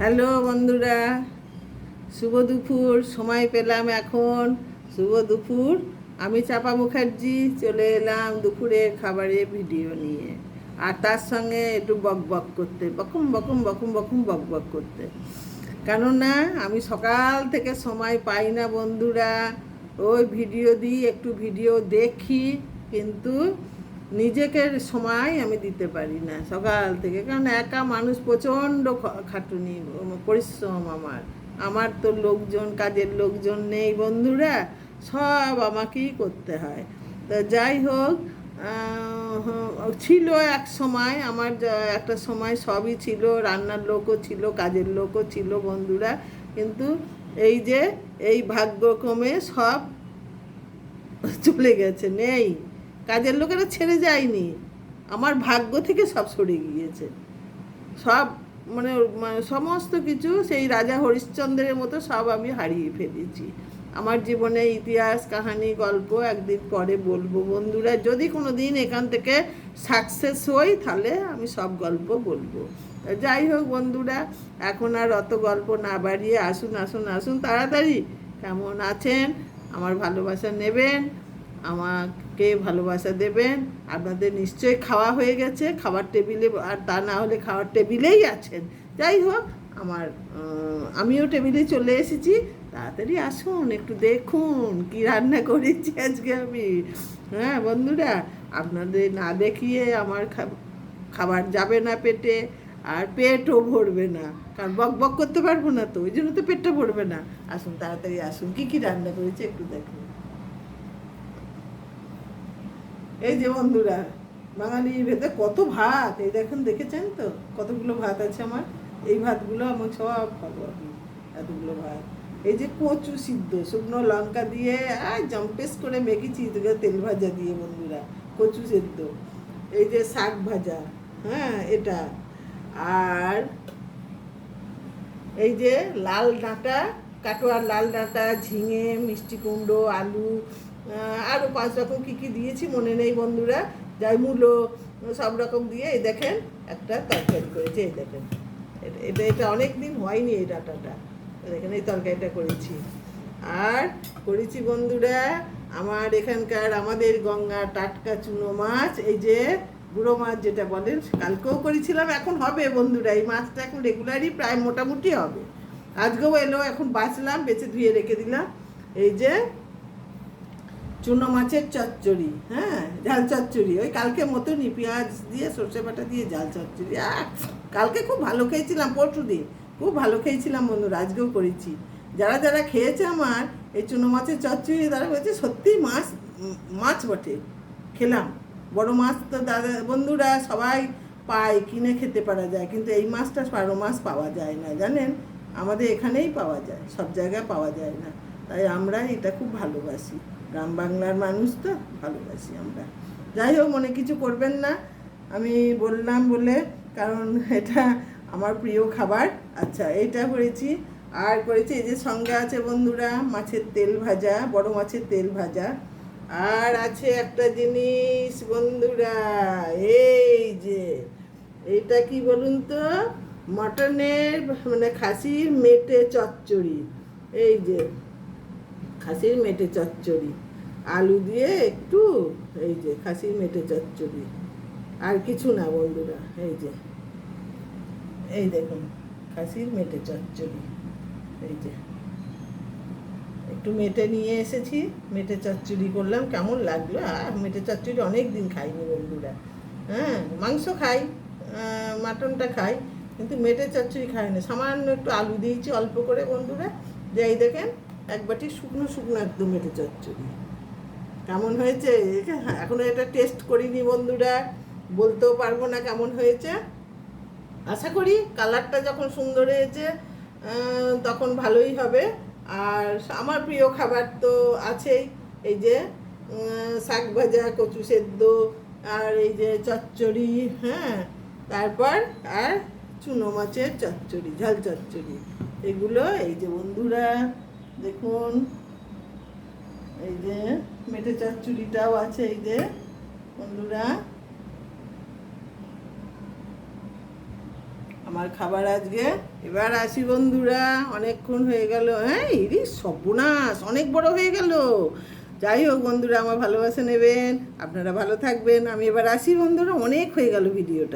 Hello বন্ধুরা, শুভ দুপুর। সময় পেলাম এখন, শুভ দুপুর। আমি চাপা মুখার্জি চলে এলাম দুপুরের খাবারের ভিডিও নিয়ে, আর তার সঙ্গে একটু বক বক করতে, বকুম বকুম বকুম বকুম বক বক করতে। কেননা আমি সকাল থেকে সময় পাই না বন্ধুরা। ওই ভিডিও দিই, একটু ভিডিও দেখি, কিন্তু নিজেকে সময় আমি দিতে পারি না সকাল থেকে। কারণ একা মানুষ, প্রচণ্ড খাটুনি, পরিশ্রম। আমার তো লোকজন, কাজের লোকজন নেই বন্ধুরা, সব আমাকেই করতে হয়। তো যাই হোক, ছিল এক সময় আমার, একটা সময় সবই ছিল, রান্নার লোকও ছিল, কাজের লোকও ছিল বন্ধুরা। কিন্তু এই যে এই ভাগ্যক্রমে সব চলে গেছে, নেই। কাজের লোকেরা ছেড়ে যায়নি, আমার ভাগ্য থেকে সব সরে গিয়েছে। সব মানে সমস্ত কিছু সেই রাজা হরিশ্চন্দ্রের মতো সব আমি হারিয়ে ফেলেছি। আমার জীবনে ইতিহাস, কাহানি, গল্প একদিন পরে বলবো বন্ধুরা। যদি কোনো দিন এখান থেকে সাকসেস হই, তাহলে আমি সব গল্প বলবো। যাই হোক বন্ধুরা, এখন আর অত গল্প না বাড়িয়ে আসুন আসুন আসুন তাড়াতাড়ি। কেমন আছেন? আমার ভালোবাসা নেবেন, আমাকে ভালোবাসা দেবেন। আপনাদের নিশ্চয়ই খাওয়া হয়ে গেছে, খাবার টেবিলে, আর তা না হলে খাওয়ার টেবিলেই আছেন। যাই হোক, আমিও টেবিলে চলে এসেছি। তাড়াতাড়ি আসুন, একটু দেখুন কি রান্না করেছি আজকে আমি। হ্যাঁ বন্ধুরা, আপনাদের না দেখিয়ে আমার খাবার যাবে না পেটে, আর পেটও ভরবে না। কারণ বক বক করতে পারবো না, তো ওই জন্য তো পেটটা ভরবে না। আসুন তাড়াতাড়ি আসুন, কি রান্না করেছি একটু দেখুন। এই যে বন্ধুরা, বাঙালির ভেতরে কত ভাত, এই দেখুন, দেখেছেন তো কতগুলো ভাত আছে আমার। এই ভাতগুলো আমার সব খাবো আমি, এতগুলো ভাত। এই যে কচু সিদ্ধ, শুকনো লঙ্কা দিয়ে আর জম্পেস করে মেখেছি তেল ভাজা দিয়ে বন্ধুরা, কচু সিদ্ধ। এই যে শাক ভাজা, হ্যাঁ এটা। আর এই যে লাল ডাঁটা, কাটোয়ার লাল ডাঁটা, ঝিঙে, মিষ্টি কুমড়ো, আলু, আরও 5 রকম কী কী দিয়েছি মনে নেই বন্ধুরা। যাই, মূলো, সব রকম দিয়ে এই দেখেন একটা তরকারি করেছি। এই দেখেন, এটা এটা অনেক দিন হয়নি এই ডাঁটাটা। দেখেন এই তরকারিটা করেছি। আর করেছি বন্ধুরা আমার এখানকার, আমাদের গঙ্গা টাটকা চুনো মাছ, এই যে গুঁড়ো মাছ যেটা বলেন, কালকেও করেছিলাম, এখন হবে বন্ধুরা। এই মাছটা এখন রেগুলারই প্রায় মোটামুটি হবে। আজকেও এলো, এখন বাছলাম, বেছে ধুয়ে রেখে দিলাম। এই যে চুনো মাছের চচ্চড়ি, হ্যাঁ ঝাল চচ্চড়ি, ওই কালকে মতনই, পেঁয়াজ দিয়ে সর্ষে বাটা দিয়ে ঝাল চচ্চড়ি। কালকে খুব ভালো খেয়েছিলাম, পরশু দিন খুব ভালো খেয়েছিলাম বন্ধুরা, আজকেও করেছি। যারা যারা খেয়েছে আমার এই চুনো মাছের চচ্চড়ি, তারা বলছে সত্যি মাছ, মাছ বটে। খেলাম, বড় মাছ তো দাদা বন্ধুরা সবাই পায়, কিনে খেতে পারা যায়, কিন্তু এই মাছটা 12 মাছ পাওয়া যায় না জানেন। আমাদের এখানেই পাওয়া যায়, সব জায়গায় পাওয়া যায় না। তাই আমরা এটা খুব ভালোবাসি, গ্রাম বাংলার মানুষ তো ভালোবাসি আমরা। যাই হোক, মনে কিছু করবেন না, আমি বললাম বলে, কারণ এটা আমার প্রিয় খাবার। আচ্ছা, এইটা করেছি। আর করেছি এই যে সঙ্গে আছে বন্ধুরা মাছের তেল ভাজা, বড় মাছের তেল ভাজা। আর আছে একটা জিনিস বন্ধুরা, এই যে এইটা কি বলুন তো, মটনের মানে খাসির মেটে চচ্চড়ি। এই যে খাসির মেটে চচ্চড়ি, আলু দিয়ে একটু, এই যে খাসির মেটে চচ্চড়ি, আর কিছু না বন্ধুরা। এই যে এই দেখুন খাসির মেটে চচ্চড়ি, এই যে একটু মেটে নিয়ে এসেছি, মেটে চচ্চড়ি করলাম। কেমন লাগলো? আর মেটে চচ্চড়ি অনেক দিন খাইনি বন্ধুরা। হ্যাঁ, মাংস খাই, মাটনটা খাই, কিন্তু মেটে চচ্চড়ি খাই না। সামান্য একটু আলু দিয়েছি অল্প করে বন্ধুরা। যে এই দেখেন, এক বাটি শুকনো শুকনো একদম মেটে চচ্চড়ি। কেমন হয়েছে? এখনো এটা টেস্ট করিনি বন্ধুরা, বলতেও পারবো না কেমন হয়েছে। আশা করি কালারটা যখন সুন্দর হয়েছে তখন ভালোই হবে। আর আমার প্রিয় খাবার তো আছেই, এই যে শাক ভাজা, কচু সেদ্ধ, আর এই যে চচ্চড়ি, হ্যাঁ, তারপর আর চুনো মাছের চচ্চড়ি, ঝাল চচ্চড়ি, এগুলো। এই যে বন্ধুরা দেখুন, এই যে মেটে চচ্চড়িটাও আছে, এই যে বন্ধুরা। আমার আমার খাবার আজকে। এবার আসি বন্ধুরা, অনেকক্ষণ হয়ে গেল। হ্যাঁ ইরি সর্বনাশ, অনেক বড় হয়ে গেল। যাই হোক বন্ধুরা, আমার ভালোবাসা নেবেন, আপনারা ভালো থাকবেন। আমি এবার আসি বন্ধুরা, অনেক হয়ে গেল ভিডিওটা।